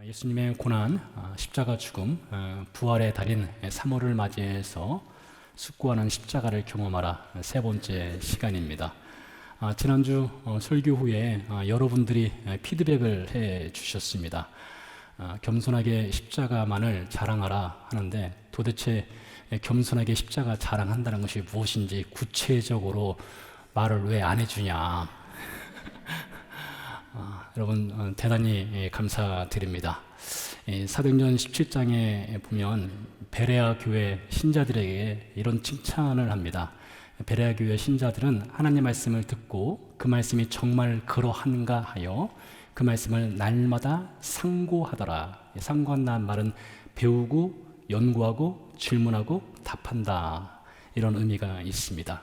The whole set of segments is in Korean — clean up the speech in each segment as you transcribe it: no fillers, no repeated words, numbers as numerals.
예수님의 고난, 십자가 죽음, 부활의 달인 3월을 맞이해서 숙고하는 십자가를 경험하라 세 번째 시간입니다. 지난주 설교 후에 여러분들이 피드백을 해 주셨습니다. 겸손하게 십자가만을 자랑하라 하는데 도대체 겸손하게 십자가 자랑한다는 것이 무엇인지 구체적으로 말을 왜 안 해주냐. 여러분 대단히 감사드립니다. 사도행전 17장에 보면 베레아 교회 신자들에게 이런 칭찬을 합니다. 베레아 교회 신자들은 하나님 말씀을 듣고 그 말씀이 정말 그러한가 하여 그 말씀을 날마다 상고하더라. 상고한다는 말은 배우고 연구하고 질문하고 답한다, 이런 의미가 있습니다.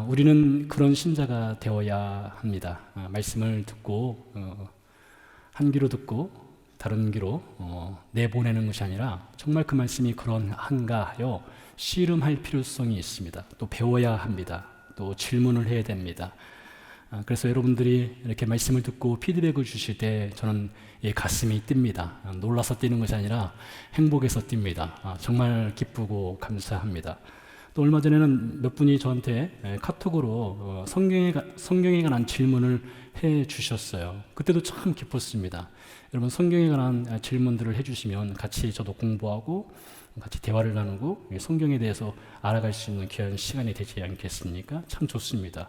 우리는 그런 신자가 되어야 합니다. 말씀을 듣고 한 귀로 듣고 다른 귀로 내보내는 것이 아니라 정말 그 말씀이 그런한가 하여 씨름할 필요성이 있습니다. 또 배워야 합니다. 또 질문을 해야 됩니다. 그래서 여러분들이 이렇게 말씀을 듣고 피드백을 주실 때 저는 가슴이 뜁니다. 놀라서 뛰는 것이 아니라 행복해서 뜁니다. 정말 기쁘고 감사합니다. 또 얼마 전에는 몇 분이 저한테 카톡으로 성경에 관한 질문을 해 주셨어요. 그때도 참 기뻤습니다. 여러분, 성경에 관한 질문들을 해 주시면 같이 저도 공부하고 같이 대화를 나누고 성경에 대해서 알아갈 수 있는 귀한 시간이 되지 않겠습니까? 참 좋습니다.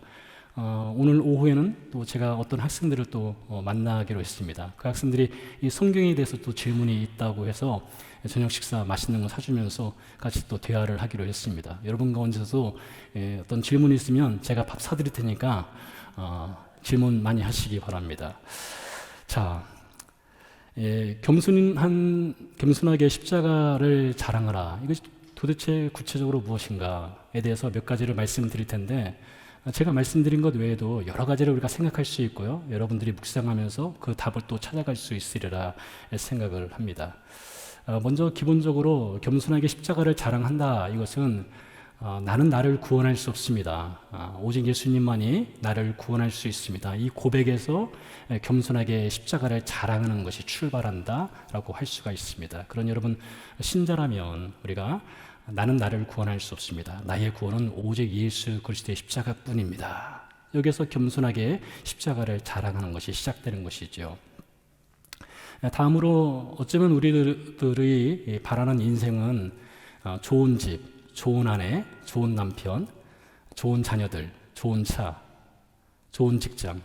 오늘 오후에는 또 제가 어떤 학생들을 또 만나기로 했습니다. 그 학생들이 이 성경에 대해서 또 질문이 있다고 해서 저녁 식사 맛있는 거 사주면서 같이 또 대화를 하기로 했습니다. 여러분 가운데서도 어떤 질문이 있으면 제가 밥 사드릴 테니까 질문 많이 하시기 바랍니다. 자, 겸손하게 십자가를 자랑하라. 이것이 도대체 구체적으로 무엇인가에 대해서 몇 가지를 말씀드릴 텐데, 제가 말씀드린 것 외에도 여러 가지를 우리가 생각할 수 있고요. 여러분들이 묵상하면서 그 답을 또 찾아갈 수 있으리라 생각을 합니다. 먼저 기본적으로 겸손하게 십자가를 자랑한다. 이것은 나는 나를 구원할 수 없습니다. 오직 예수님만이 나를 구원할 수 있습니다. 이 고백에서 겸손하게 십자가를 자랑하는 것이 출발한다라고 할 수가 있습니다. 그런 여러분 신자라면 우리가 나는 나를 구원할 수 없습니다. 나의 구원은 오직 예수 그리스도의 십자가뿐입니다. 여기서 겸손하게 십자가를 자랑하는 것이 시작되는 것이죠. 다음으로 어쩌면 우리들이 바라는 인생은 좋은 집, 좋은 아내, 좋은 남편, 좋은 자녀들, 좋은 차, 좋은 직장,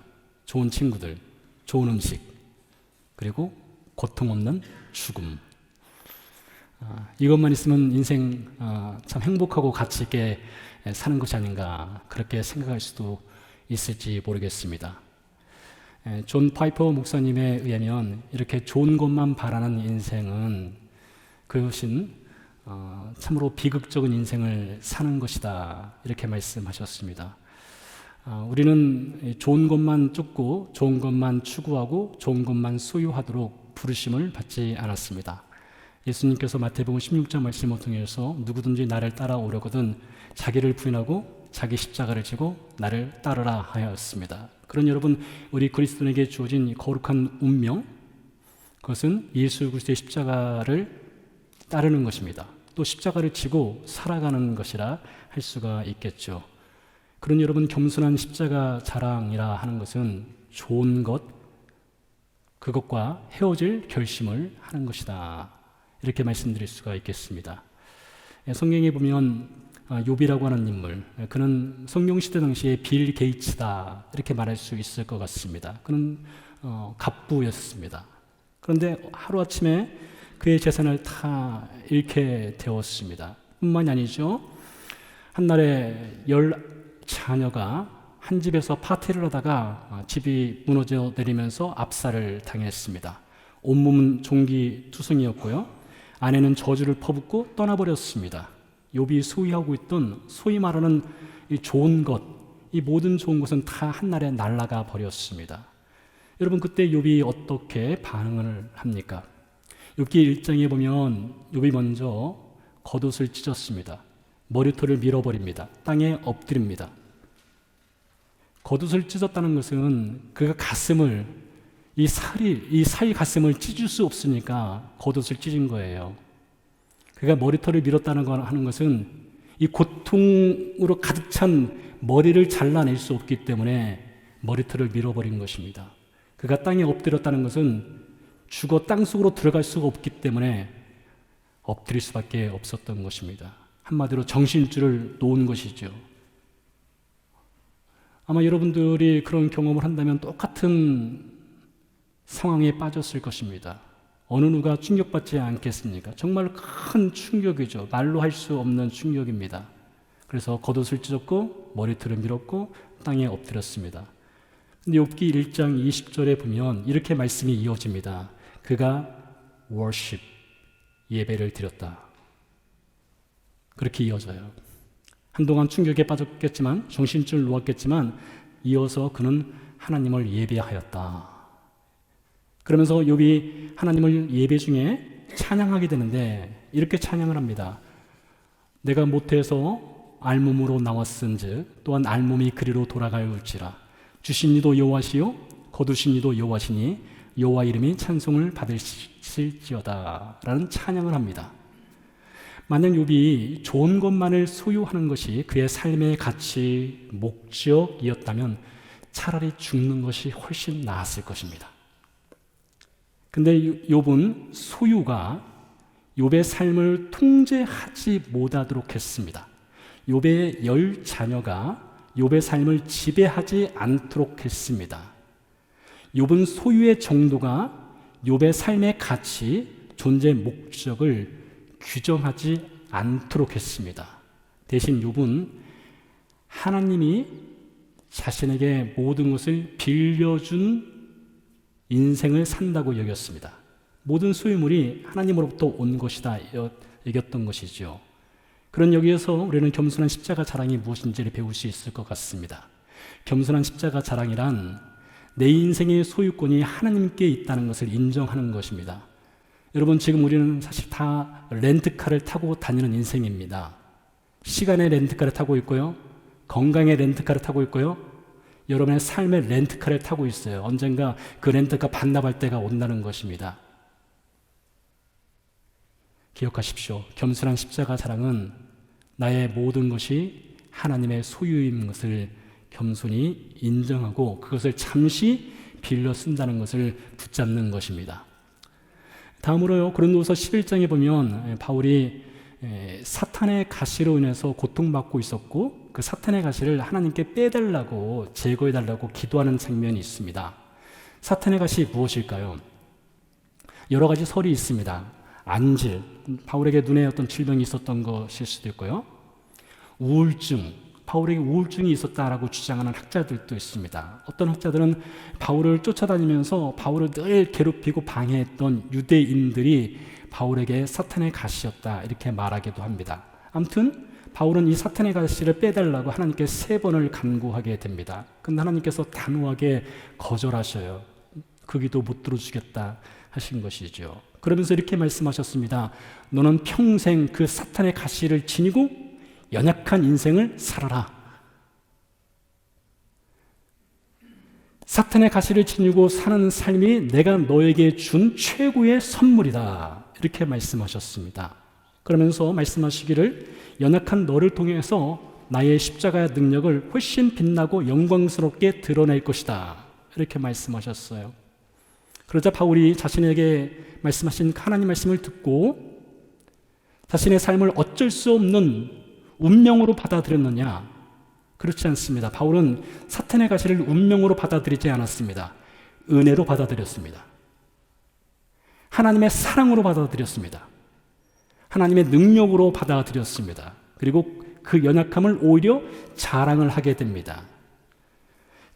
좋은 친구들, 좋은 음식, 그리고 고통 없는 죽음. 이것만 있으면 인생 참 행복하고 가치 있게 사는 것이 아닌가, 그렇게 생각할 수도 있을지 모르겠습니다. 존 파이퍼 목사님에 의하면 이렇게 좋은 것만 바라는 인생은 그것은 참으로 비극적인 인생을 사는 것이다, 이렇게 말씀하셨습니다. 우리는 좋은 것만 쫓고 좋은 것만 추구하고 좋은 것만 소유하도록 부르심을 받지 않았습니다. 예수님께서 마태복음 16장 말씀을 통해서 누구든지 나를 따라오려거든 자기를 부인하고 자기 십자가를 지고 나를 따르라 하였습니다. 그런 여러분, 우리 그리스도인에게 주어진 거룩한 운명, 그것은 예수 그리스도의 십자가를 따르는 것입니다. 또 십자가를 지고 살아가는 것이라 할 수가 있겠죠. 그런 여러분, 겸손한 십자가 자랑이라 하는 것은 좋은 것, 그것과 헤어질 결심을 하는 것이다, 이렇게 말씀드릴 수가 있겠습니다. 성경에 보면 욥이라고 하는 인물, 그는 성경시대 당시에 빌 게이츠다, 이렇게 말할 수 있을 것 같습니다. 그는 갑부였습니다. 그런데 하루아침에 그의 재산을 다 잃게 되었습니다. 뿐만이 아니죠. 한날에 10자녀가 한 집에서 파티를 하다가 집이 무너져 내리면서 압살을 당했습니다. 온몸은 종기투성이었고요. 아내는 저주를 퍼붓고 떠나버렸습니다. 욥이 소유하고 있던 소위 말하는 이 좋은 것, 이 모든 좋은 것은 다 한날에 날아가 버렸습니다. 여러분, 그때 욥이 어떻게 반응을 합니까? 욥기 1장에 보면 욥이 먼저 겉옷을 찢었습니다. 머리털을 밀어버립니다. 땅에 엎드립니다. 겉옷을 찢었다는 것은 그가 가슴을 이 사위 가슴을 찢을 수 없으니까 겉옷을 찢은 거예요. 그가 머리털을 밀었다는 걸 하는 것은 이 고통으로 가득 찬 머리를 잘라낼 수 없기 때문에 머리털을 밀어버린 것입니다. 그가 땅에 엎드렸다는 것은 죽어 땅속으로 들어갈 수가 없기 때문에 엎드릴 수밖에 없었던 것입니다. 한마디로 정신줄을 놓은 것이죠. 아마 여러분들이 그런 경험을 한다면 똑같은 상황에 빠졌을 것입니다. 어느 누가 충격받지 않겠습니까? 정말 큰 충격이죠. 말로 할 수 없는 충격입니다. 그래서 겉옷을 찢었고 머리털을 밀었고 땅에 엎드렸습니다. 근데 욥기 1장 20절에 보면 이렇게 말씀이 이어집니다. 그가 worship, 예배를 드렸다. 그렇게 이어져요. 한동안 충격에 빠졌겠지만, 정신줄 놓았겠지만 이어서 그는 하나님을 예배하였다. 그러면서 욥이 하나님을 예배 중에 찬양하게 되는데 이렇게 찬양을 합니다. 내가 모태에서 알몸으로 나왔은즉 또한 알몸이 그리로 돌아갈지라. 주신 이도 여호와시요 거두신 이도 여호와시니 여호와 이름이 찬송을 받으실지어다 라는 찬양을 합니다. 만약 욥이 좋은 것만을 소유하는 것이 그의 삶의 가치, 목적이었다면 차라리 죽는 것이 훨씬 나았을 것입니다. 근데 욥은 소유가 욥의 삶을 통제하지 못하도록 했습니다. 욥의 10자녀가 욥의 삶을 지배하지 않도록 했습니다. 욥은 소유의 정도가 욥의 삶의 가치, 존재 목적을 규정하지 않도록 했습니다. 대신 욥은 하나님이 자신에게 모든 것을 빌려준 인생을 산다고 여겼습니다. 모든 소유물이 하나님으로부터 온 것이다 여겼던 것이죠. 그런 여기에서 우리는 겸손한 십자가 자랑이 무엇인지를 배울 수 있을 것 같습니다. 겸손한 십자가 자랑이란 내 인생의 소유권이 하나님께 있다는 것을 인정하는 것입니다. 여러분, 지금 우리는 사실 다 렌트카를 타고 다니는 인생입니다. 시간의 렌트카를 타고 있고요. 건강의 렌트카를 타고 있고요. 여러분의 삶의 렌트카를 타고 있어요. 언젠가 그 렌트카 반납할 때가 온다는 것입니다. 기억하십시오. 겸손한 십자가 자랑은 나의 모든 것이 하나님의 소유인 것을 겸손히 인정하고 그것을 잠시 빌려 쓴다는 것을 붙잡는 것입니다. 다음으로요, 고린도후서 11장에 보면 바울이 사탄의 가시로 인해서 고통받고 있었고 그 사탄의 가시를 하나님께 빼달라고 제거해달라고 기도하는 장면이 있습니다. 사탄의 가시 무엇일까요? 여러 가지 설이 있습니다. 안질, 바울에게 눈에 어떤 질병이 있었던 것일 수도 있고요. 우울증, 바울에게 우울증이 있었다라고 주장하는 학자들도 있습니다. 어떤 학자들은 바울을 쫓아다니면서 바울을 늘 괴롭히고 방해했던 유대인들이 바울에게 사탄의 가시였다 이렇게 말하기도 합니다. 아무튼 바울은 이 사탄의 가시를 빼달라고 하나님께 3번을 간구하게 됩니다. 근데 하나님께서 단호하게 거절하셔요. 그 기도 못 들어주겠다 하신 것이죠. 그러면서 이렇게 말씀하셨습니다. 너는 평생 그 사탄의 가시를 지니고 연약한 인생을 살아라. 사탄의 가시를 지니고 사는 삶이 내가 너에게 준 최고의 선물이다. 이렇게 말씀하셨습니다. 그러면서 말씀하시기를 연약한 너를 통해서 나의 십자가의 능력을 훨씬 빛나고 영광스럽게 드러낼 것이다. 이렇게 말씀하셨어요. 그러자 바울이 자신에게 말씀하신 하나님 말씀을 듣고 자신의 삶을 어쩔 수 없는 운명으로 받아들였느냐? 그렇지 않습니다. 바울은 사탄의 가시를 운명으로 받아들이지 않았습니다. 은혜로 받아들였습니다. 하나님의 사랑으로 받아들였습니다. 하나님의 능력으로 받아들였습니다. 그리고 그 연약함을 오히려 자랑을 하게 됩니다.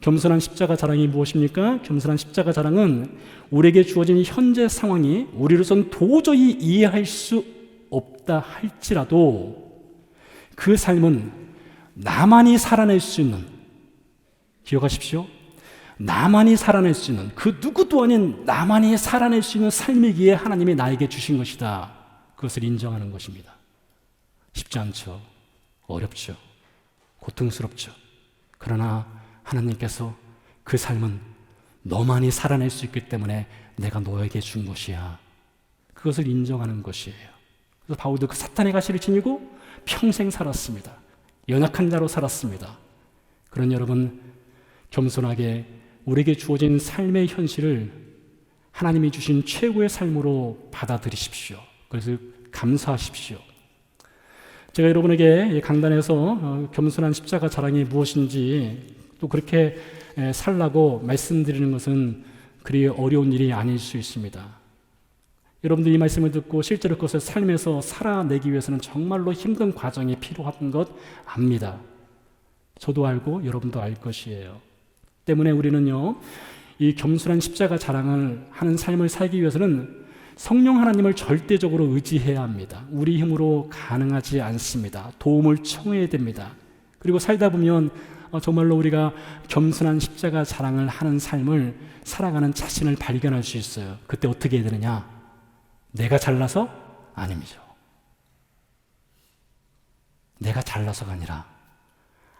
겸손한 십자가 자랑이 무엇입니까? 겸손한 십자가 자랑은 우리에게 주어진 현재 상황이 우리로선 도저히 이해할 수 없다 할지라도 그 삶은 나만이 살아낼 수 있는, 기억하십시오. 나만이 살아낼 수 있는, 그 누구도 아닌 나만이 살아낼 수 있는 삶이기에 하나님이 나에게 주신 것이다. 그것을 인정하는 것입니다. 쉽지 않죠. 어렵죠. 고통스럽죠. 그러나 하나님께서 그 삶은 너만이 살아낼 수 있기 때문에 내가 너에게 준 것이야. 그것을 인정하는 것이에요. 그래서 바울도 그 사탄의 가시를 지니고 평생 살았습니다. 연약한 자로 살았습니다. 그런 여러분, 겸손하게 우리에게 주어진 삶의 현실을 하나님이 주신 최고의 삶으로 받아들이십시오. 그래서 감사하십시오. 제가 여러분에게 강단에서 겸손한 십자가 자랑이 무엇인지 또 그렇게 살라고 말씀드리는 것은 그리 어려운 일이 아닐 수 있습니다. 여러분들이 이 말씀을 듣고 실제로 그것을 삶에서 살아내기 위해서는 정말로 힘든 과정이 필요한 것 압니다. 저도 알고 여러분도 알 것이에요. 때문에 우리는요, 이 겸손한 십자가 자랑을 하는 삶을 살기 위해서는 성령 하나님을 절대적으로 의지해야 합니다. 우리 힘으로 가능하지 않습니다. 도움을 청해야 됩니다. 그리고 살다 보면 정말로 우리가 겸손한 십자가 자랑을 하는 삶을 살아가는 자신을 발견할 수 있어요. 그때 어떻게 해야 되느냐? 내가 잘나서? 아닙니다. 내가 잘나서가 아니라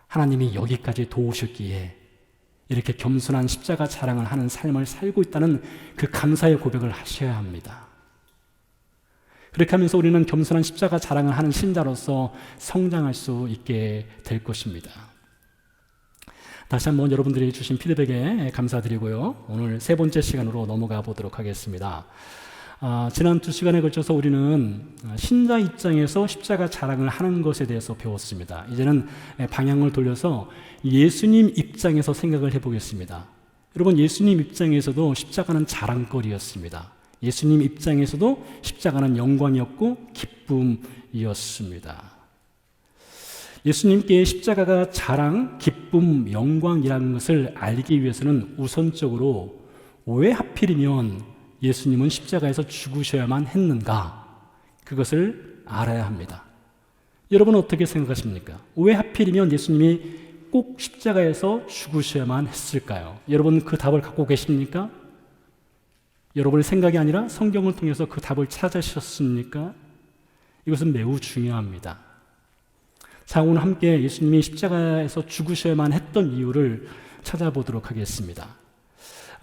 하나님이 여기까지 도우셨기에 이렇게 겸손한 십자가 자랑을 하는 삶을 살고 있다는 그 감사의 고백을 하셔야 합니다. 그렇게 하면서 우리는 겸손한 십자가 자랑을 하는 신자로서 성장할 수 있게 될 것입니다. 다시 한번 여러분들이 주신 피드백에 감사드리고요. 오늘 세 번째 시간으로 넘어가 보도록 하겠습니다. 지난 2시간에 걸쳐서 우리는 신자 입장에서 십자가 자랑을 하는 것에 대해서 배웠습니다. 이제는 방향을 돌려서 예수님 입장에서 생각을 해보겠습니다. 여러분, 예수님 입장에서도 십자가는 자랑거리였습니다. 예수님 입장에서도 십자가는 영광이었고 기쁨이었습니다. 예수님께 십자가가 자랑, 기쁨, 영광이라는 것을 알기 위해서는 우선적으로 왜 하필이면 예수님은 십자가에서 죽으셔야만 했는가? 그것을 알아야 합니다. 여러분은 어떻게 생각하십니까? 왜 하필이면 예수님이 꼭 십자가에서 죽으셔야만 했을까요? 여러분 그 답을 갖고 계십니까? 여러분의 생각이 아니라 성경을 통해서 그 답을 찾으셨습니까? 이것은 매우 중요합니다. 자, 오늘 함께 예수님이 십자가에서 죽으셔야만 했던 이유를 찾아보도록 하겠습니다.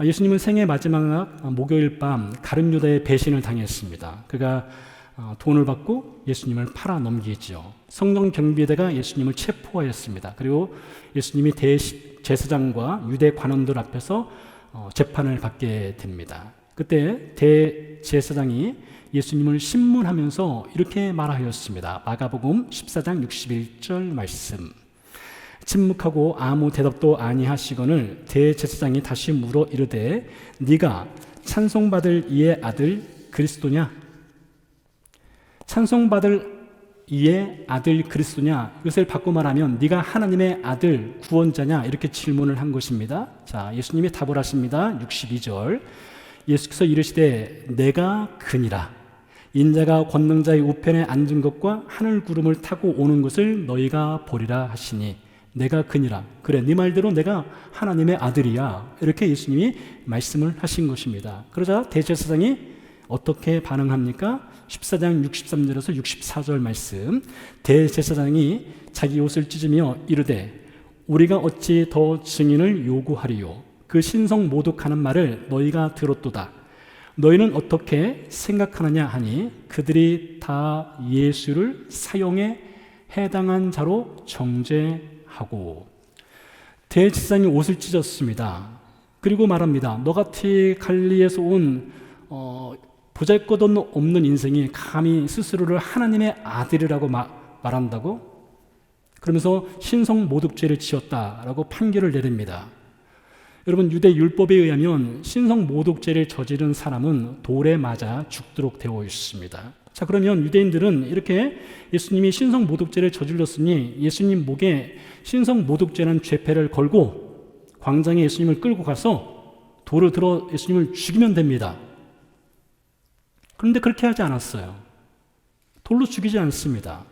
예수님은 생애 마지막 목요일 밤 가룟 유다의 배신을 당했습니다. 그가 돈을 받고 예수님을 팔아 넘기죠. 성령 경비대가 예수님을 체포하였습니다. 그리고 예수님이 대제사장과 유대 관원들 앞에서 재판을 받게 됩니다. 그때 대제사장이 예수님을 신문하면서 이렇게 말하였습니다. 마가복음 14장 61절 말씀. 침묵하고 아무 대답도 아니하시거늘 대제사장이 다시 물어 이르되 네가 찬송받을 이의 아들 그리스도냐? 찬송받을 이의 아들 그리스도냐? 이것을 바꿔 말하면 네가 하나님의 아들 구원자냐? 이렇게 질문을 한 것입니다. 자, 예수님이 답을 하십니다. 62절. 예수께서 이르시되 내가 그니라. 인자가 권능자의 우편에 앉은 것과 하늘 구름을 타고 오는 것을 너희가 보리라 하시니 내가 그니라. 그래, 네 말대로 내가 하나님의 아들이야. 이렇게 예수님이 말씀을 하신 것입니다. 그러자 대제사장이 어떻게 반응합니까? 14장 63절에서 64절 말씀. 대제사장이 자기 옷을 찢으며 이르되 우리가 어찌 더 증인을 요구하리요? 그 신성 모독하는 말을 너희가 들었도다. 너희는 어떻게 생각하느냐 하니 그들이 다 예수를 사형에 해당한 자로 정죄하고. 대제사장이 옷을 찢었습니다. 그리고 말합니다. 너같이 갈리에서 온 보잘것없는 인생이 감히 스스로를 하나님의 아들이라고 말한다고? 그러면서 신성 모독죄를 지었다라고 판결을 내립니다. 여러분, 유대 율법에 의하면 신성 모독죄를 저지른 사람은 돌에 맞아 죽도록 되어 있습니다. 자, 그러면 유대인들은 이렇게 예수님이 신성 모독죄를 저질렀으니 예수님 목에 신성 모독죄라는 죄패를 걸고 광장에 예수님을 끌고 가서 돌을 들어 예수님을 죽이면 됩니다. 그런데 그렇게 하지 않았어요. 돌로 죽이지 않습니다.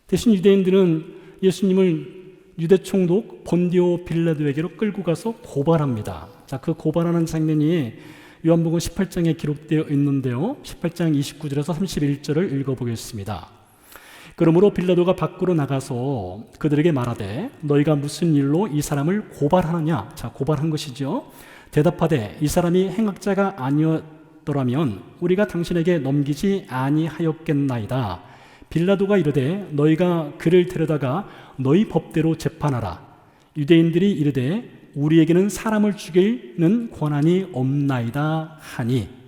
대신 유대인들은 예수님을 유대 총독 본디오 빌라도에게로 끌고 가서 고발합니다. 자, 그 고발하는 장면이 요한복음 18장에 기록되어 있는데요. 18장 29절에서 31절을 읽어보겠습니다. 그러므로 빌라도가 밖으로 나가서 그들에게 말하되 너희가 무슨 일로 이 사람을 고발하느냐. 자, 고발한 것이죠. 대답하되 이 사람이 행악자가 아니었더라면 우리가 당신에게 넘기지 아니하였겠나이다. 빌라도가 이르되 너희가 그를 데려다가 너희 법대로 재판하라. 유대인들이 이르되 우리에게는 사람을 죽이는 권한이 없나이다 하니.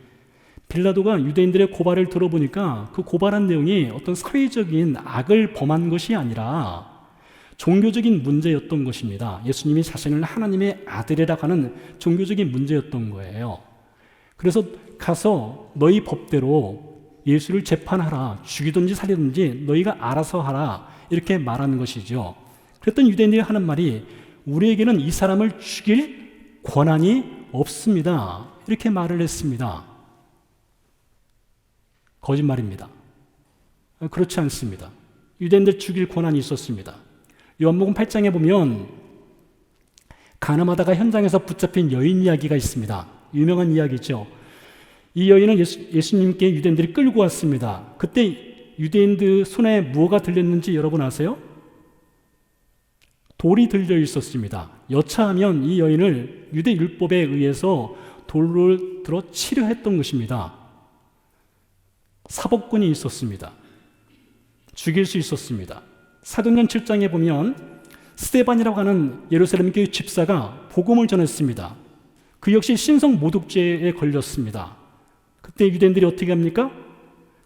빌라도가 유대인들의 고발을 들어보니까 그 고발한 내용이 어떤 사회적인 악을 범한 것이 아니라 종교적인 문제였던 것입니다. 예수님이 자신을 하나님의 아들이라고 하는 종교적인 문제였던 거예요. 그래서 가서 너희 법대로 예수를 재판하라. 죽이든지 살리든지 너희가 알아서 하라. 이렇게 말하는 것이죠. 그랬더니 유대인들이 하는 말이 우리에게는 이 사람을 죽일 권한이 없습니다. 이렇게 말을 했습니다. 거짓말입니다. 그렇지 않습니다. 유대인들 죽일 권한이 있었습니다. 요한복음 8장에 보면 가늠하다가 현장에서 붙잡힌 여인 이야기가 있습니다. 유명한 이야기죠. 이 여인은 예수님께 유대인들이 끌고 왔습니다. 그때 유대인들 손에 무엇가 들렸는지 여러분 아세요? 돌이 들려 있었습니다. 여차하면 이 여인을 유대 율법에 의해서 돌을 들어 치려했던 것입니다. 사법권이 있었습니다. 죽일 수 있었습니다. 사도행전 7장에 보면 스데반이라고 하는 예루살렘 교회 집사가 복음을 전했습니다. 그 역시 신성 모독죄에 걸렸습니다. 그때 유대인들이 어떻게 합니까?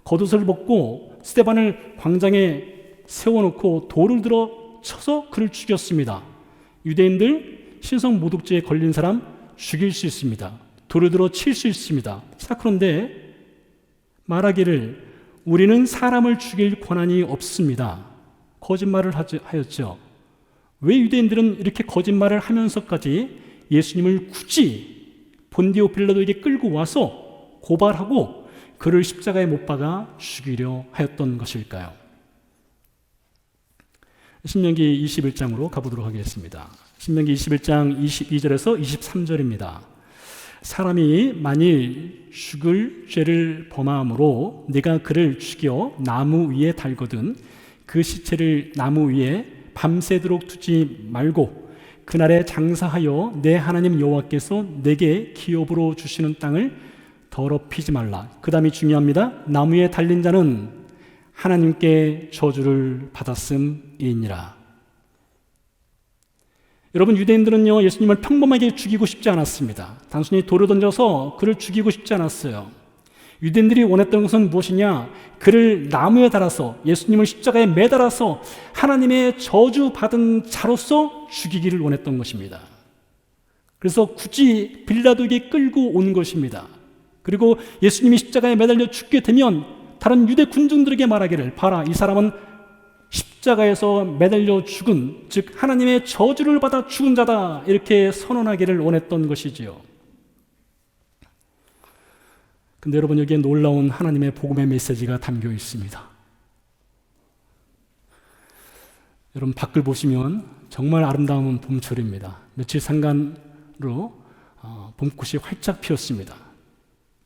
겉옷을 벗고 스데반을 광장에 세워놓고 돌을 들어 쳐서 그를 죽였습니다. 유대인들 신성 모독죄에 걸린 사람 죽일 수 있습니다. 돌을 들어 칠 수 있습니다. 자, 그런데 말하기를 우리는 사람을 죽일 권한이 없습니다. 거짓말을 하였죠. 왜 유대인들은 이렇게 거짓말을 하면서까지 예수님을 굳이 본디오 빌라도에게 끌고 와서 고발하고 그를 십자가에 못 박아 죽이려 하였던 것일까요? 신명기 21장으로 가보도록 하겠습니다. 신명기 21장 22절에서 23절입니다. 사람이 만일 죽을 죄를 범함으로 네가 그를 죽여 나무 위에 달거든 그 시체를 나무 위에 밤새도록 두지 말고 그날에 장사하여 내 하나님 여호와께서 내게 기업으로 주시는 땅을 더럽히지 말라. 그 다음이 중요합니다. 나무에 달린 자는 하나님께 저주를 받았음이니라. 여러분, 유대인들은요 예수님을 평범하게 죽이고 싶지 않았습니다. 단순히 돌을 던져서 그를 죽이고 싶지 않았어요. 유대인들이 원했던 것은 무엇이냐? 그를 나무에 달아서 예수님을 십자가에 매달아서 하나님의 저주받은 자로서 죽이기를 원했던 것입니다. 그래서 굳이 빌라도에게 끌고 온 것입니다. 그리고 예수님이 십자가에 매달려 죽게 되면 다른 유대 군중들에게 말하기를 봐라, 이 사람은 십자가에서 매달려 죽은, 즉 하나님의 저주를 받아 죽은 자다, 이렇게 선언하기를 원했던 것이지요. 근데 여러분, 여기에 놀라운 하나님의 복음의 메시지가 담겨 있습니다. 여러분, 밖을 보시면 정말 아름다운 봄철입니다. 며칠 상간으로 봄꽃이 활짝 피었습니다.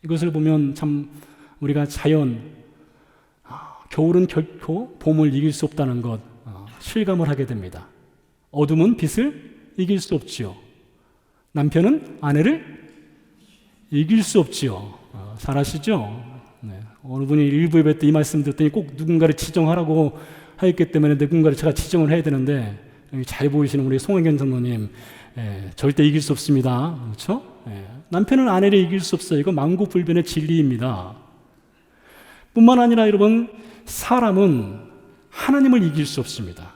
이것을 보면 참 우리가 자연, 겨울은 결코 봄을 이길 수 없다는 것 실감을 하게 됩니다. 어둠은 빛을 이길 수 없지요. 남편은 아내를 이길 수 없지요. 잘 아시죠? 네. 어느 분이 일부 예배 때 이 말씀 듣더니 꼭 누군가를 지정하라고 하였기 때문에 누군가를 제가 지정을 해야 되는데, 여기 잘 보이시는 우리 송혜견 장로님, 절대 이길 수 없습니다. 그렇죠? 남편은 아내를 이길 수 없어요. 이거 만고불변의 진리입니다. 뿐만 아니라 여러분, 사람은 하나님을 이길 수 없습니다.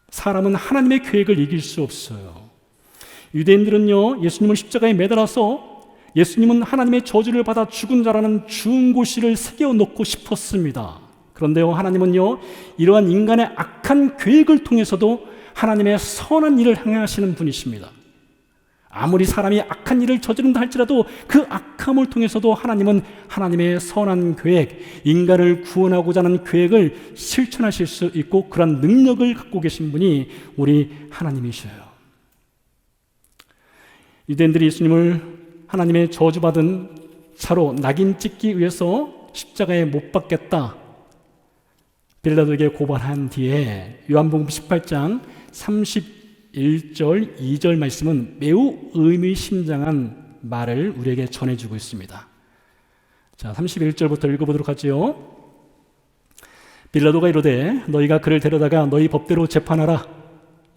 사람은 하나님의 계획을 이길 수 없어요. 유대인들은요 예수님을 십자가에 매달아서 예수님은 하나님의 저주를 받아 죽은 자라는 중고시를 새겨놓고 싶었습니다. 그런데요, 하나님은요 이러한 인간의 악한 계획을 통해서도 하나님의 선한 일을 행하시는 분이십니다. 아무리 사람이 악한 일을 저지른다 할지라도 그 악함을 통해서도 하나님은 하나님의 선한 계획, 인간을 구원하고자 하는 계획을 실천하실 수 있고 그런 능력을 갖고 계신 분이 우리 하나님이셔요. 유대인들이 예수님을 하나님의 저주받은 자로 낙인 찍기 위해서 십자가에 못 박겠다, 빌라도에게 고발한 뒤에 요한복음 18장 31절 2절 말씀은 매우 의미심장한 말을 우리에게 전해주고 있습니다. 자, 31절부터 읽어보도록 하지요. 빌라도가 이르되 너희가 그를 데려다가 너희 법대로 재판하라.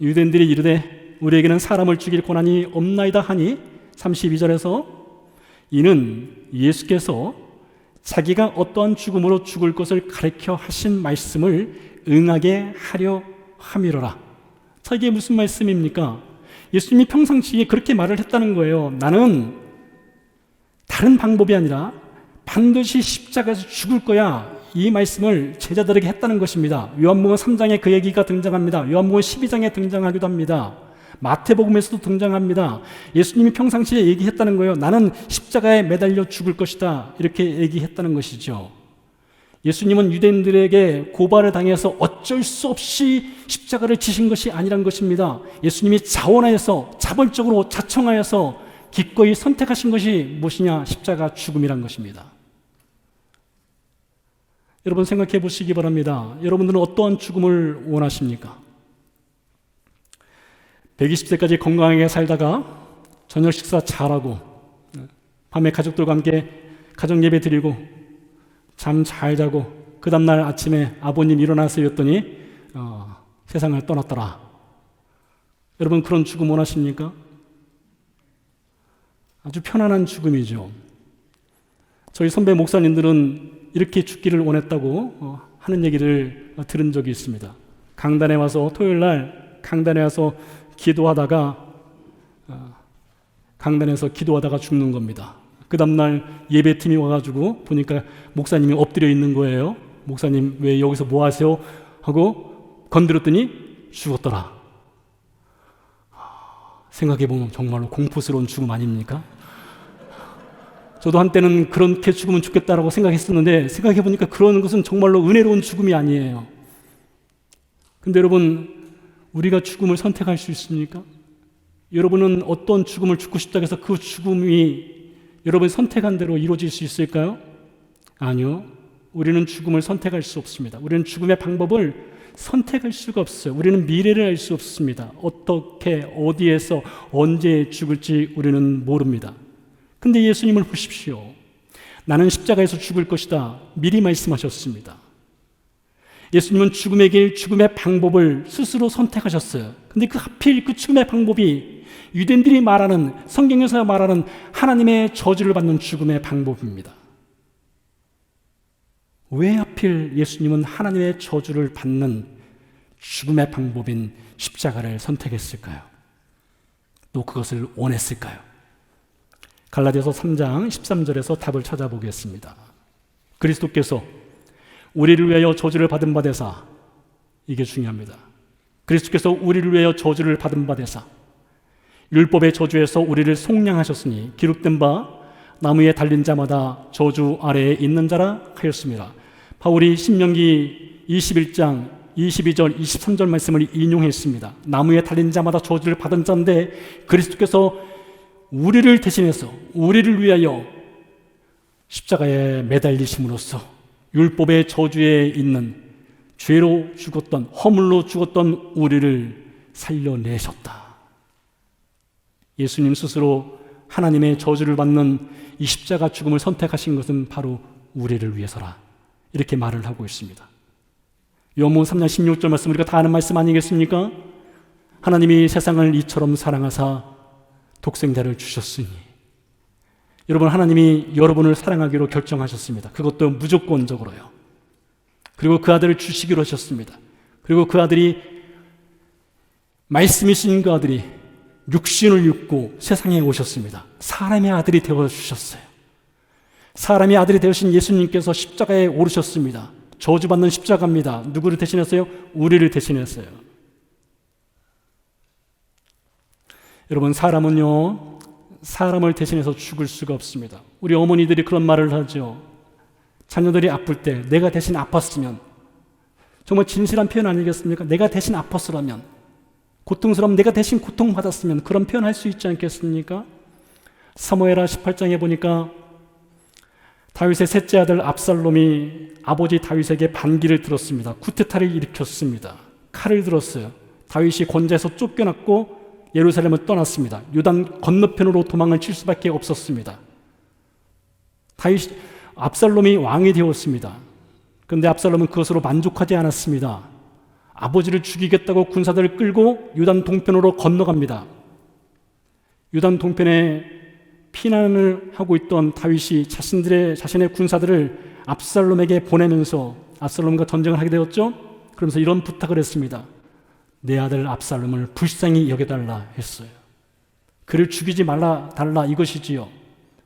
유대인들이 이르되 우리에게는 사람을 죽일 권한이 없나이다 하니 32절에서 이는 예수께서 자기가 어떠한 죽음으로 죽을 것을 가르쳐 하신 말씀을 응하게 하려 함이로라. 자, 이게 무슨 말씀입니까? 예수님이 평상시에 그렇게 말을 했다는 거예요. 나는 다른 방법이 아니라 반드시 십자가에서 죽을 거야. 이 말씀을 제자들에게 했다는 것입니다. 요한복음 3장에 그 얘기가 등장합니다. 요한복음 12장에 등장하기도 합니다. 마태복음에서도 등장합니다. 예수님이 평상시에 얘기했다는 거예요. 나는 십자가에 매달려 죽을 것이다. 이렇게 얘기했다는 것이죠. 예수님은 유대인들에게 고발을 당해서 어쩔 수 없이 십자가를 지신 것이 아니란 것입니다. 예수님이 자원하여서 자발적으로 자청하여서 기꺼이 선택하신 것이 무엇이냐? 십자가 죽음이란 것입니다. 여러분 생각해 보시기 바랍니다. 여러분들은 어떠한 죽음을 원하십니까? 120세까지 건강하게 살다가 저녁 식사 잘하고 밤에 가족들과 함께 가정 예배 드리고 잠 잘 자고 그 다음날 아침에 아버님 일어나세요 했더니 세상을 떠났더라. 여러분 그런 죽음 원하십니까? 아주 편안한 죽음이죠. 저희 선배 목사님들은 이렇게 죽기를 원했다고 하는 얘기를 들은 적이 있습니다. 강단에 와서 토요일 날 강단에 와서 기도하다가 강단에서 기도하다가 죽는 겁니다. 그 다음날 예배팀이 와가지고 보니까 목사님이 엎드려 있는 거예요. 목사님 왜 여기서 뭐 하세요? 하고 건드렸더니 죽었더라. 생각해보면 정말로 공포스러운 죽음 아닙니까? 저도 한때는 그렇게 죽으면 좋겠다라고 생각했었는데 생각해보니까 그런 것은 정말로 은혜로운 죽음이 아니에요. 근데 여러분 우리가 죽음을 선택할 수 있습니까? 여러분은 어떤 죽음을 죽고 싶다고 해서 그 죽음이 여러분이 선택한 대로 이루어질 수 있을까요? 아니요. 우리는 죽음을 선택할 수 없습니다. 우리는 죽음의 방법을 선택할 수가 없어요. 우리는 미래를 알 수 없습니다. 어떻게 어디에서 언제 죽을지 우리는 모릅니다. 근데 예수님을 보십시오. 나는 십자가에서 죽을 것이다. 미리 말씀하셨습니다. 예수님은 죽음의 길, 죽음의 방법을 스스로 선택하셨어요. 근데 하필 그 죽음의 방법이 유대인들이 말하는, 성경에서 말하는 하나님의 저주를 받는 죽음의 방법입니다. 왜 하필 예수님은 하나님의 저주를 받는 죽음의 방법인 십자가를 선택했을까요? 또 그것을 원했을까요? 갈라디아서 3장 13절에서 답을 찾아보겠습니다. 그리스도께서 우리를 위하여 저주를 받은 바 되사, 이게 중요합니다. 그리스도께서 우리를 위하여 저주를 받은 바 되사 율법의 저주에서 우리를 속량하셨으니 기록된 바 나무에 달린 자마다 저주 아래에 있는 자라 하였습니다. 바울이 신명기 21장 22절 23절 말씀을 인용했습니다. 나무에 달린 자마다 저주를 받은 자인데 그리스도께서 우리를 대신해서 우리를 위하여 십자가에 매달리심으로써 율법의 저주에 있는 죄로 죽었던, 허물로 죽었던 우리를 살려내셨다. 예수님 스스로 하나님의 저주를 받는 이 십자가 죽음을 선택하신 것은 바로 우리를 위해서라. 이렇게 말을 하고 있습니다. 요한복음 3장 16절 말씀 우리가 다 아는 말씀 아니겠습니까? 하나님이 세상을 이처럼 사랑하사 독생자를 주셨으니, 여러분 하나님이 여러분을 사랑하기로 결정하셨습니다. 그것도 무조건적으로요. 그리고 그 아들을 주시기로 하셨습니다. 그리고 그 아들이, 말씀이신 그 아들이 육신을 입고 세상에 오셨습니다. 사람의 아들이 되어주셨어요. 사람의 아들이 되으신 예수님께서 십자가에 오르셨습니다. 저주받는 십자가입니다. 누구를 대신했어요? 우리를 대신했어요. 여러분 사람은요, 사람을 대신해서 죽을 수가 없습니다. 우리 어머니들이 그런 말을 하죠. 자녀들이 아플 때 내가 대신 아팠으면, 정말 진실한 표현 아니겠습니까? 내가 대신 아팠으라면, 고통스러우면 내가 대신 고통받았으면, 그런 표현 할 수 있지 않겠습니까? 사무엘하 18장에 보니까 다윗의 셋째 아들 압살롬이 아버지 다윗에게 반기를 들었습니다. 쿠데타를 일으켰습니다. 칼을 들었어요. 다윗이 권좌에서 쫓겨났고 예루살렘을 떠났습니다. 요단 건너편으로 도망을 칠 수밖에 없었습니다. 압살롬이 왕이 되었습니다. 그런데 압살롬은 그것으로 만족하지 않았습니다. 아버지를 죽이겠다고 군사들을 끌고 요단 동편으로 건너갑니다. 요단 동편에 피난을 하고 있던 다윗이 자신의 군사들을 압살롬에게 보내면서 압살롬과 전쟁을 하게 되었죠. 그러면서 이런 부탁을 했습니다. 내 아들 압살롬을 불쌍히 여겨달라 했어요. 그를 죽이지 달라 이것이지요.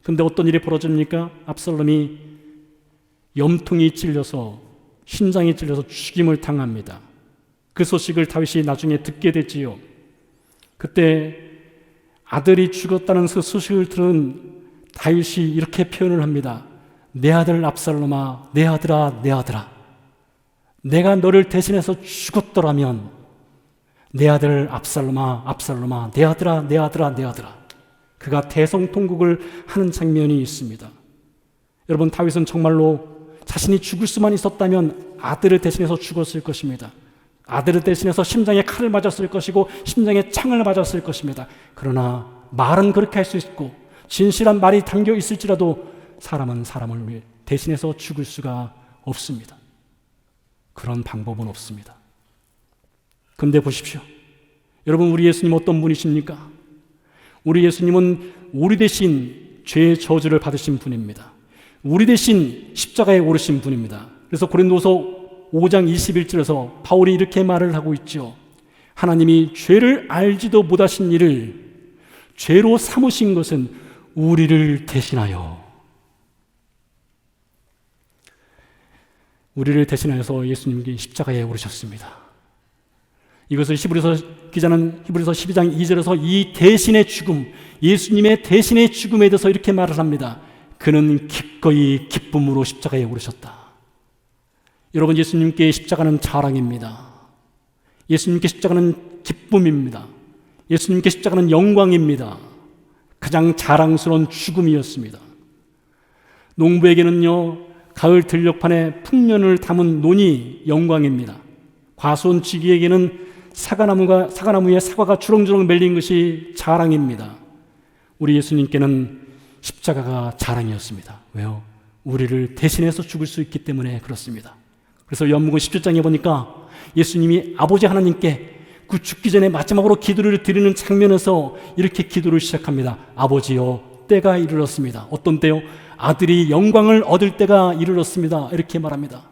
근데 어떤 일이 벌어집니까? 압살롬이 염통이 찔려서 심장이 찔려서 죽임을 당합니다. 그 소식을 다윗이 나중에 듣게 되지요. 그때 아들이 죽었다는 그 소식을 들은 다윗이 이렇게 표현을 합니다. 내 아들 압살롬아, 내 아들아, 내 아들아. 내가 너를 대신해서 죽었더라면 내 아들 압살롬아, 압살롬아, 내 아들아, 내 아들아, 내 아들아. 그가 대성통곡을 하는 장면이 있습니다. 여러분, 다윗은 정말로 자신이 죽을 수만 있었다면 아들을 대신해서 죽었을 것입니다. 아들을 대신해서 심장에 칼을 맞았을 것이고 심장에 창을 맞았을 것입니다. 그러나 말은 그렇게 할 수 있고 진실한 말이 담겨 있을지라도 사람은 사람을 대신해서 죽을 수가 없습니다. 그런 방법은 없습니다. 근데 보십시오. 여러분, 우리 예수님 어떤 분이십니까? 우리 예수님은 우리 대신 죄의 저주를 받으신 분입니다. 우리 대신 십자가에 오르신 분입니다. 그래서 고린도서 5장 21절에서 바울이 이렇게 말을 하고 있죠. 하나님이 죄를 알지도 못하신 이를 죄로 삼으신 것은 우리를 대신하여, 우리를 대신하여서 예수님이 십자가에 오르셨습니다. 이것을 기자는 히브리서 12장 2절에서 이 대신의 죽음, 예수님의 대신의 죽음에 대해서 이렇게 말을 합니다. 그는 기꺼이 기쁨으로 십자가에 오르셨다. 여러분, 예수님께 십자가는 자랑입니다. 예수님께 십자가는 기쁨입니다. 예수님께 십자가는 영광입니다. 가장 자랑스러운 죽음이었습니다. 농부에게는요, 가을 들녘판에 풍년을 담은 논이 영광입니다. 과수원치기에게는 사과나무에 사과가 주렁주렁 멜린 것이 자랑입니다. 우리 예수님께는 십자가가 자랑이었습니다. 왜요? 우리를 대신해서 죽을 수 있기 때문에 그렇습니다. 그래서 요한복음 17장에 보니까 예수님이 아버지 하나님께 그 죽기 전에 마지막으로 기도를 드리는 장면에서 이렇게 기도를 시작합니다. 아버지여, 때가 이르렀습니다. 어떤 때요? 아들이 영광을 얻을 때가 이르렀습니다. 이렇게 말합니다.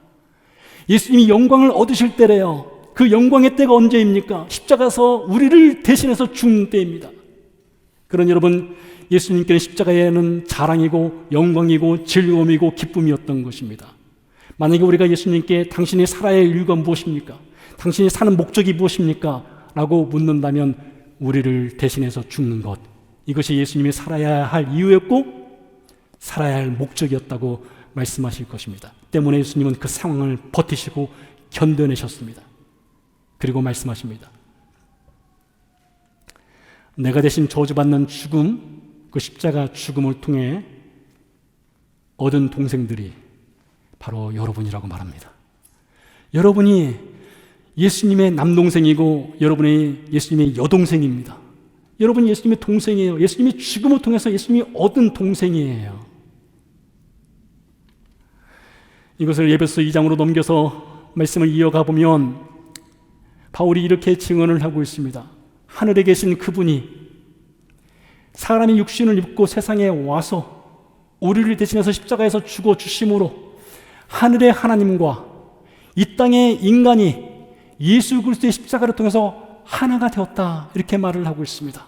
예수님이 영광을 얻으실 때래요. 그 영광의 때가 언제입니까? 십자가에서 우리를 대신해서 죽는 때입니다. 그런 여러분, 예수님께는 십자가에는 자랑이고 영광이고 즐거움이고 기쁨이었던 것입니다. 만약에 우리가 예수님께 당신이 살아야 할 이유가 무엇입니까? 당신이 사는 목적이 무엇입니까? 라고 묻는다면 우리를 대신해서 죽는 것, 이것이 예수님이 살아야 할 이유였고 살아야 할 목적이었다고 말씀하실 것입니다. 때문에 예수님은 그 상황을 버티시고 견뎌내셨습니다. 그리고 말씀하십니다. 내가 대신 저주받는 죽음, 그 십자가 죽음을 통해 얻은 동생들이 바로 여러분이라고 말합니다. 여러분이 예수님의 남동생이고 여러분이 예수님의 여동생입니다. 여러분이 예수님의 동생이에요. 예수님의 죽음을 통해서 예수님이 얻은 동생이에요. 이것을 에베소 2장으로 넘겨서 말씀을 이어가 보면 바울이 이렇게 증언을 하고 있습니다. 하늘에 계신 그분이 사람의 육신을 입고 세상에 와서 우리를 대신해서 십자가에서 죽어 주심으로 하늘의 하나님과 이 땅의 인간이 예수 그리스도의 십자가를 통해서 하나가 되었다, 이렇게 말을 하고 있습니다.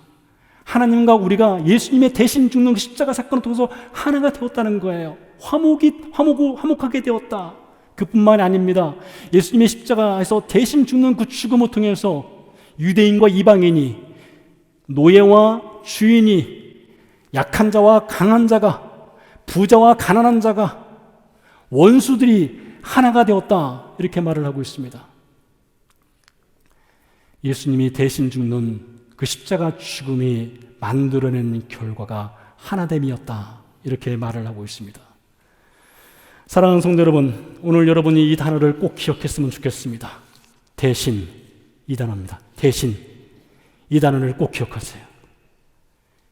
하나님과 우리가 예수님의 대신 죽는 그 십자가 사건을 통해서 하나가 되었다는 거예요. 화목하게 되었다. 그뿐만이 아닙니다. 예수님의 십자가에서 대신 죽는 그 죽음을 통해서 유대인과 이방인이, 노예와 주인이, 약한 자와 강한 자가, 부자와 가난한 자가, 원수들이 하나가 되었다, 이렇게 말을 하고 있습니다. 예수님이 대신 죽는 그 십자가 죽음이 만들어낸 결과가 하나됨이었다, 이렇게 말을 하고 있습니다. 사랑하는 성도 여러분, 오늘 여러분이 이 단어를 꼭 기억했으면 좋겠습니다. 대신, 이 단어입니다. 대신, 이 단어를 꼭 기억하세요.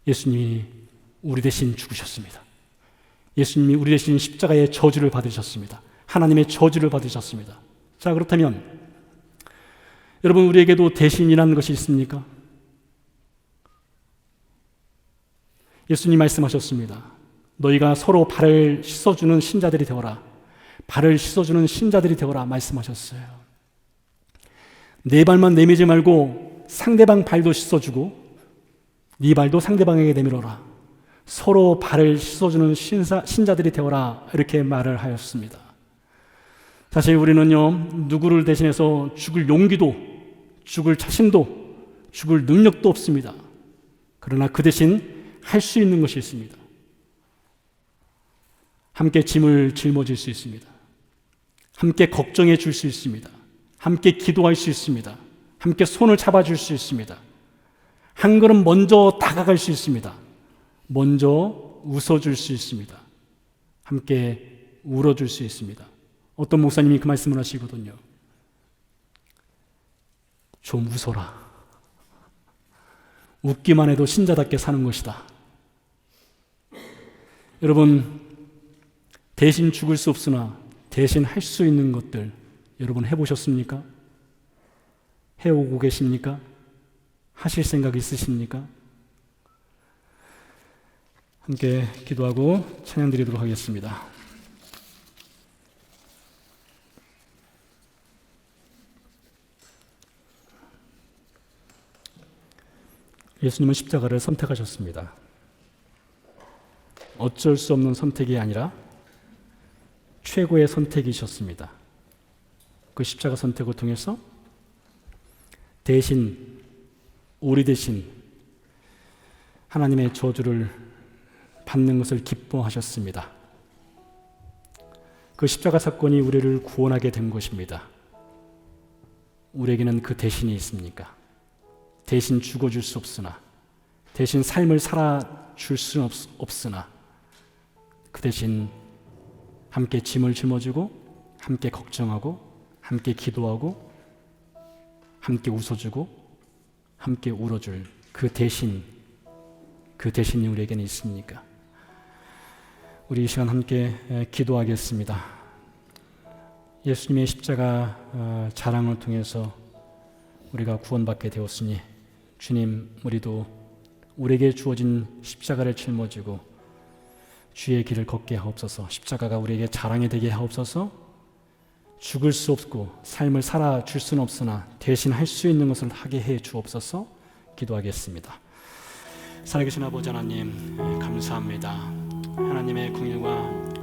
예수님이 우리 대신 죽으셨습니다. 예수님이 우리 대신 십자가의 저주를 받으셨습니다. 하나님의 저주를 받으셨습니다. 자, 그렇다면 여러분, 우리에게도 대신이라는 것이 있습니까? 예수님 말씀하셨습니다. 너희가 서로 발을 씻어주는 신자들이 되어라. 발을 씻어주는 신자들이 되어라 말씀하셨어요. 내 발만 내밀지 말고 상대방 발도 씻어주고 네 발도 상대방에게 내밀어라. 서로 발을 씻어주는 신자들이 되어라, 이렇게 말을 하였습니다. 사실 우리는요, 누구를 대신해서 죽을 용기도, 죽을 자신도, 죽을 능력도 없습니다. 그러나 그 대신 할 수 있는 것이 있습니다. 함께 짐을 짊어질 수 있습니다. 함께 걱정해 줄 수 있습니다. 함께 기도할 수 있습니다. 함께 손을 잡아줄 수 있습니다. 한 걸음 먼저 다가갈 수 있습니다. 먼저 웃어줄 수 있습니다. 함께 울어줄 수 있습니다. 어떤 목사님이 그 말씀을 하시거든요. 좀 웃어라. 웃기만 해도 신자답게 사는 것이다. 여러분, 대신 죽을 수 없으나 대신 할 수 있는 것들 여러분 해보셨습니까? 해오고 계십니까? 하실 생각 있으십니까? 함께 기도하고 찬양 드리도록 하겠습니다. 예수님은 십자가를 선택하셨습니다. 어쩔 수 없는 선택이 아니라 최고의 선택이셨습니다. 그 십자가 선택을 통해서 대신, 우리 대신 하나님의 저주를 받는 것을 기뻐하셨습니다. 그 십자가 사건이 우리를 구원하게 된 것입니다. 우리에게는 그 대신이 있습니까? 대신 죽어줄 수 없으나, 대신 삶을 살아줄 수는 없으나, 그 대신 함께 짐을 짊어지고, 함께 걱정하고, 함께 기도하고, 함께 웃어주고, 함께 울어줄 그 대신, 그 대신이 우리에게는 있습니까? 우리 이 시간 함께 기도하겠습니다. 예수님의 십자가 자랑을 통해서 우리가 구원받게 되었으니 주님, 우리도 우리에게 주어진 십자가를 짊어지고 주의 길을 걷게 하옵소서. 십자가가 우리에게 자랑이 되게 하옵소서. 죽을 수 없고 삶을 살아줄 수는 없으나 대신 할 수 있는 것을 하게 해 주옵소서. 기도하겠습니다. 살아계신 아버지 하나님, 감사합니다. 하나님의 긍휼과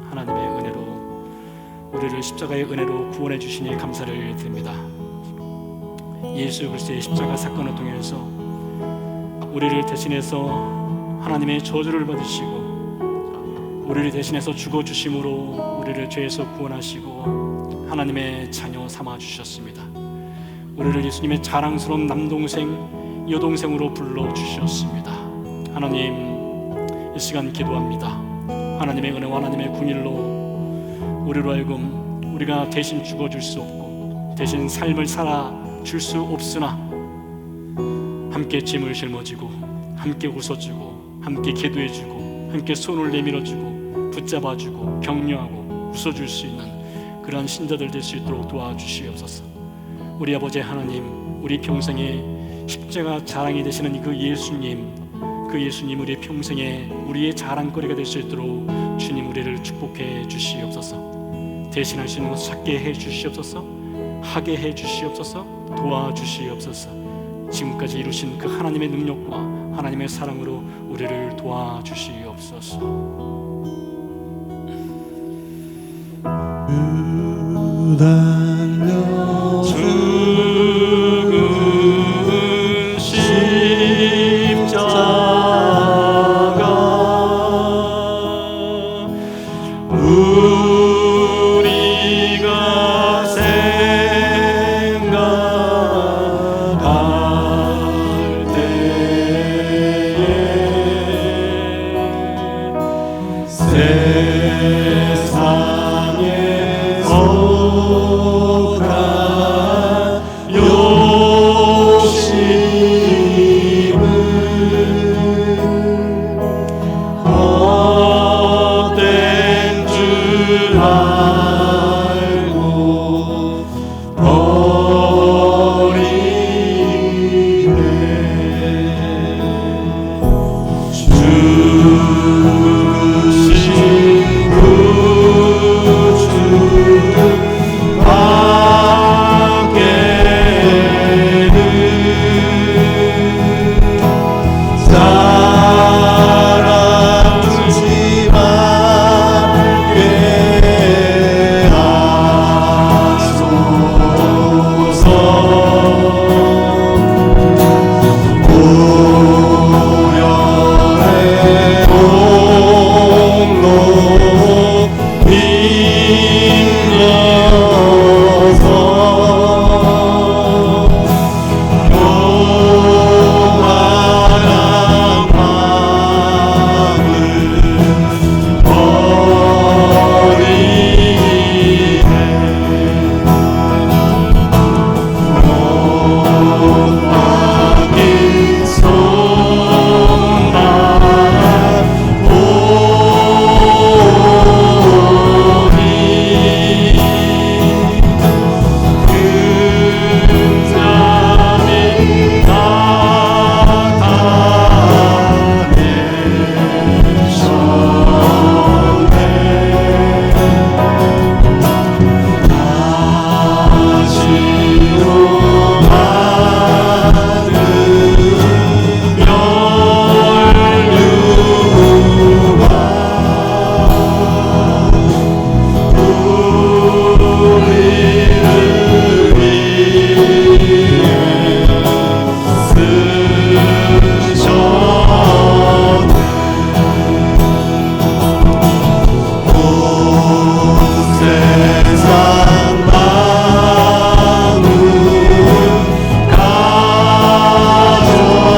하나님의 은혜로 우리를 십자가의 은혜로 구원해 주시니 감사를 드립니다. 예수 그리스도의 십자가 사건을 통해서 우리를 대신해서 하나님의 저주를 받으시고 우리를 대신해서 죽어주심으로 우리를 죄에서 구원하시고 하나님의 자녀 삼아주셨습니다. 우리를 예수님의 자랑스러운 남동생, 여동생으로 불러주셨습니다. 하나님, 이 시간 기도합니다. 하나님의 은혜와 하나님의 긍휼로 우리로 하여금 우리가 대신 죽어줄 수 없고 대신 삶을 살아줄 수 없으나 함께 짐을 짊어지고 함께 웃어주고 함께 기도해주고 함께 손을 내밀어주고 붙잡아주고 격려하고 웃어줄 수 있는 그러한 신자들 될 수 있도록 도와주시옵소서. 우리 아버지 하나님, 우리 평생에 십자가 자랑이 되시는 그 예수님 우리의 평생에 우리의 자랑거리가 될 수 있도록 주님 우리를 축복해 주시옵소서. 대신할 수 있는 것을 찾게 해 주시옵소서. 하게 해 주시옵소서. 도와주시옵소서. 지금까지 이루신 그 하나님의 능력과 하나님의 사랑으로 우리를 도와주시옵소서. 죽은 십자가 우리가 생각할 때에 세상에 알고 버리네. 죽으신 구주 밖에는 사랑 주지 말게 하소서. 고열의 공로 빛나서 요만한 마음을 버리네. 못 박인 손만 보니 근자미 나타내셨네. 세상 마음을 가져도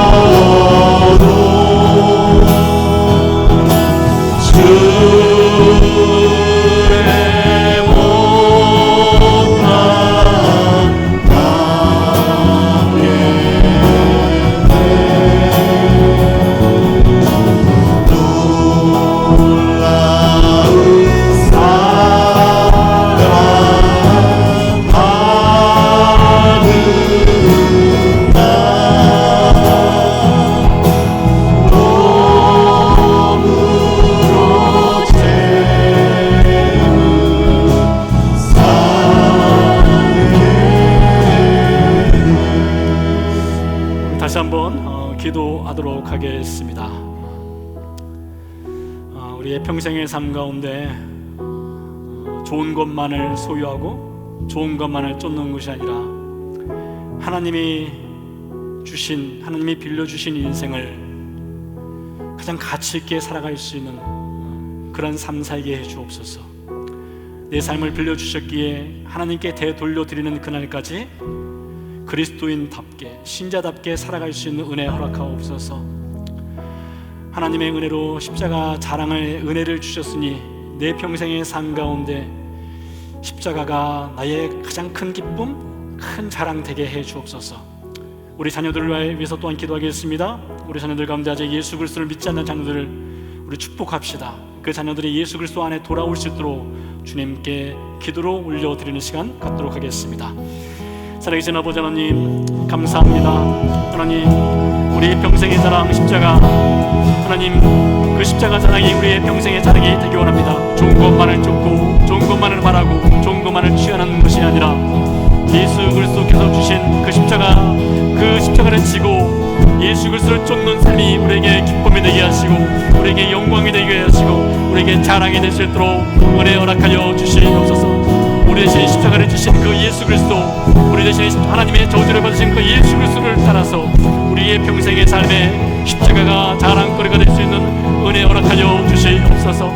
주의 못난 남게 놀라운 사랑 받은 나 몸으로 재물 상해. 다시 한번 기도하도록 하겠습니다. 우리의 평생의 삶 가운데 좋은 것만을 소유하고 좋은 것만을 쫓는 것이 아니라 하나님이 빌려주신 인생을 가장 가치 있게 살아갈 수 있는 그런 삶 살게 해주옵소서. 내 삶을 빌려주셨기에 하나님께 되돌려드리는 그날까지 그리스도인답게 신자답게 살아갈 수 있는 은혜 허락하옵소서. 하나님의 은혜로 십자가 자랑을 은혜를 주셨으니 내 평생의 삶 가운데 십자가가 나의 가장 큰 기쁨, 큰 자랑 되게 해 주옵소서. 우리 자녀들을 위해서 또한 기도하겠습니다. 우리 자녀들 가운데 아직 예수 그리스도를 믿지 않는 자녀들을 우리 축복합시다. 그 자녀들이 예수 그리스도 안에 돌아올 수 있도록 주님께 기도로 올려드리는 시간 갖도록 하겠습니다. 살아계신 아버지 하나님 감사합니다. 하나님 우리 평생의 자랑 십자가, 하나님 그 십자가 자랑이 우리의 평생의 자랑이 되기 원합니다. 좋은 것만을 쫓고 좋은 것만을 바라고 좋은 것만을 취하는 것이 아니라 예수 그리스도께서 주신 그 십자가를 지고 예수 그리스도를 쫓는 삶이 우리에게 기쁨이 되게 하시고 우리에게 영광이 되게 하시고 우리에게 자랑이 될 수 있도록 은혜 허락하여 주시옵소서. 우리 대신 십자가를 주신 그 예수 그리스도, 우리 대신 하나님의 저주를 받으신 그 예수 그리스도를 따라서 우리의 평생의 삶에 십자가가 자랑거리가 될 수 있는 은혜 허락하여 주시옵소서.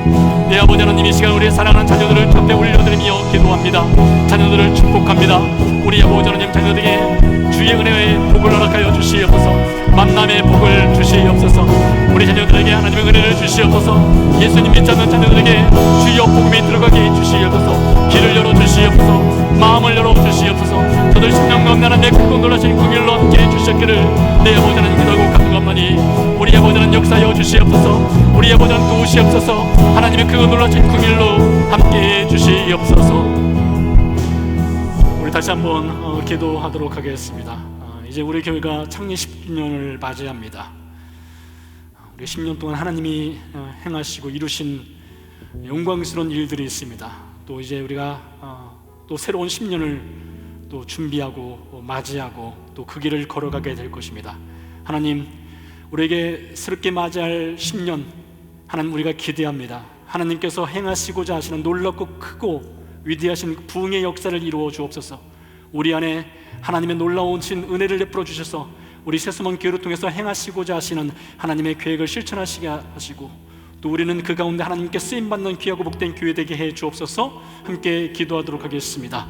내 아버지 하나님, 이 시간 우리의 사랑하는 자녀들을 곁에 올려드리며 기도합니다. 자녀들을 축복합니다. 우리 아버지 하나님, 자녀들에게 주의 은혜의 복을 허락하여 주시옵소서. 만남의 복을 주시옵소서. 우리 자녀들에게 하나님의 은혜를 주시옵소서. 예수님 믿지 않는 자녀들에게 주의 복음이 들어가게 주시옵소서. 귀를 열어주시옵소서, 마음을 열어주시옵소서. 저들 심령 가운데 하나님의 크고 놀라신 궁일로 함께해 주셨기를 내 아버지 하나님 기도하고 간구하오니 우리 아버지 하나님 역사하여 주시옵소서. 우리 아버지 하나님 도우시옵소서. 하나님의 크고 놀라신 궁일로 함께해 주시옵소서. 우리 다시 한번 기도하도록 하겠습니다. 이제 우리 교회가 창립 10주년을 맞이합니다. 우리 10년 동안 하나님이 행하시고 이루신 영광스러운 일들이 있습니다. 또 이제 우리가 또 새로운 10년을 또 준비하고 맞이하고 또 그 길을 걸어가게 될 것입니다. 하나님, 우리에게 새롭게 맞이할 10년 하나님 우리가 기대합니다. 하나님께서 행하시고자 하시는 놀랍고 크고 위대하신 부흥의 역사를 이루어 주옵소서. 우리 안에 하나님의 놀라운 은혜를 베풀어 주셔서 우리 새수만 교회를 통해서 행하시고자 하시는 하나님의 계획을 실천하시게 하시고 또 우리는 그 가운데 하나님께 쓰임받는 귀하고 복된 교회 되게 해 주옵소서. 함께 기도하도록 하겠습니다.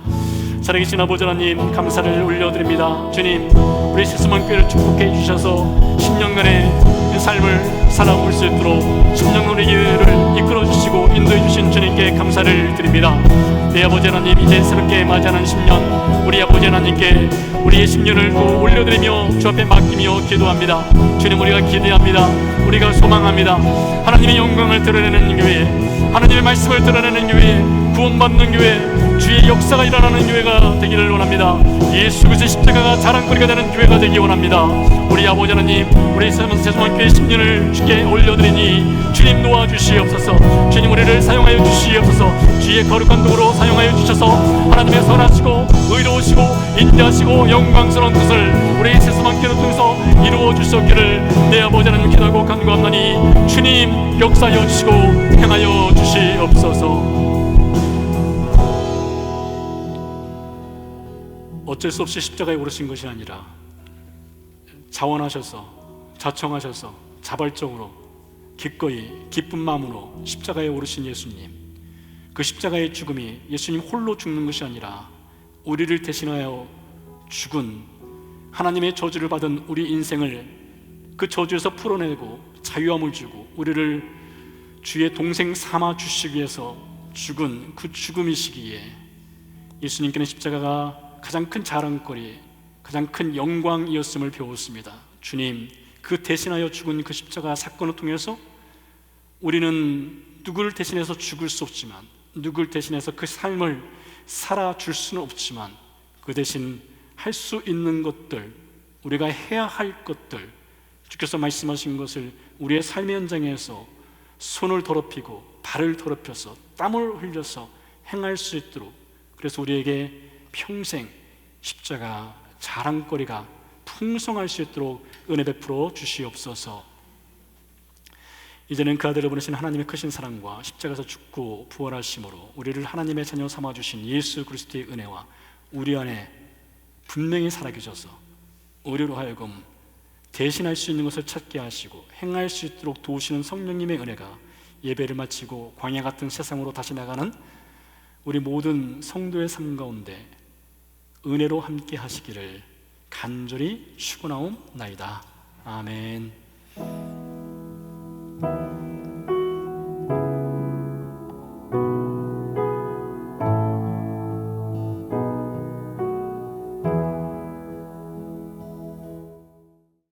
살아계신 아버지 하나님, 감사를 올려드립니다. 주님, 우리 새수만 교회를 축복해 주셔서 10년간의 삶을 살아올 수 있도록 10년간의 기회를 이끌어 주시고 인도해 주신 주님께 감사를 드립니다. 내 아버지 하나님, 이제 새롭게 맞이하는 10년 우리 아버지 하나님께 우리의 10년을 또 올려드리며 주 앞에 맡기며 기도합니다. 주님, 우리가 기대합니다. 우리가 소망합니다. 하나님의 영광을 드러내는 교회, 하나님의 말씀을 드러내는 교회, 구원받는 교회, 주의 역사가 일어나는 교회가 되기를 원합니다. 예수 그리스도의 십자가가 자랑거리가 되는 교회가 되기 원합니다. 우리 아버지 하나님, 우리 새수만 교회 10년을 주께 올려드리니 주님 도와주시옵소서. 주님, 우리를 사용하여 주시옵소서. 주의 거룩한 도구로 사용하여 주셔서 하나님의 선하시고 의로우시고 인자하시고 영광스러운 뜻을 우리 새수만 교회를 통해서 이루어 주셨기를 내 아버지 하나님 기도하고 간구하오니 주님 역사하여 주시고 행하여 주시옵소서. 어쩔 수 없이 십자가에 오르신 것이 아니라 자원하셔서 자청하셔서 자발적으로 기꺼이 기쁜 마음으로 십자가에 오르신 예수님, 그 십자가의 죽음이 예수님 홀로 죽는 것이 아니라 우리를 대신하여 죽은 하나님의 저주를 받은 우리 인생을 그 저주에서 풀어내고 자유함을 주고 우리를 주의 동생 삼아 주시기 위해서 죽은 그 죽음이시기에 예수님께는 십자가가 가장 큰 자랑거리, 가장 큰 영광이었음을 배웠습니다. 주님, 그 대신하여 죽은 그 십자가 사건을 통해서 우리는 누구를 대신해서 죽을 수 없지만, 누구를 대신해서 그 삶을 살아줄 수는 없지만 그 대신 할 수 있는 것들, 우리가 해야 할 것들, 주께서 말씀하신 것을 우리의 삶의 현장에서 손을 더럽히고 발을 더럽혀서 땀을 흘려서 행할 수 있도록, 그래서 우리에게 평생 십자가 자랑거리가 풍성할 수 있도록 은혜 베풀어 주시옵소서. 이제는 그 아들을 보내신 하나님의 크신 사랑과 십자가에서 죽고 부활하심으로 우리를 하나님의 자녀 삼아주신 예수 그리스도의 은혜와 우리 안에 분명히 살아계셔서 우리로 하여금 대신할 수 있는 것을 찾게 하시고 행할 수 있도록 도우시는 성령님의 은혜가 예배를 마치고 광야 같은 세상으로 다시 나가는 우리 모든 성도의 삶 가운데 은혜로 함께 하시기를 간절히 축원하옵나이다. 아멘.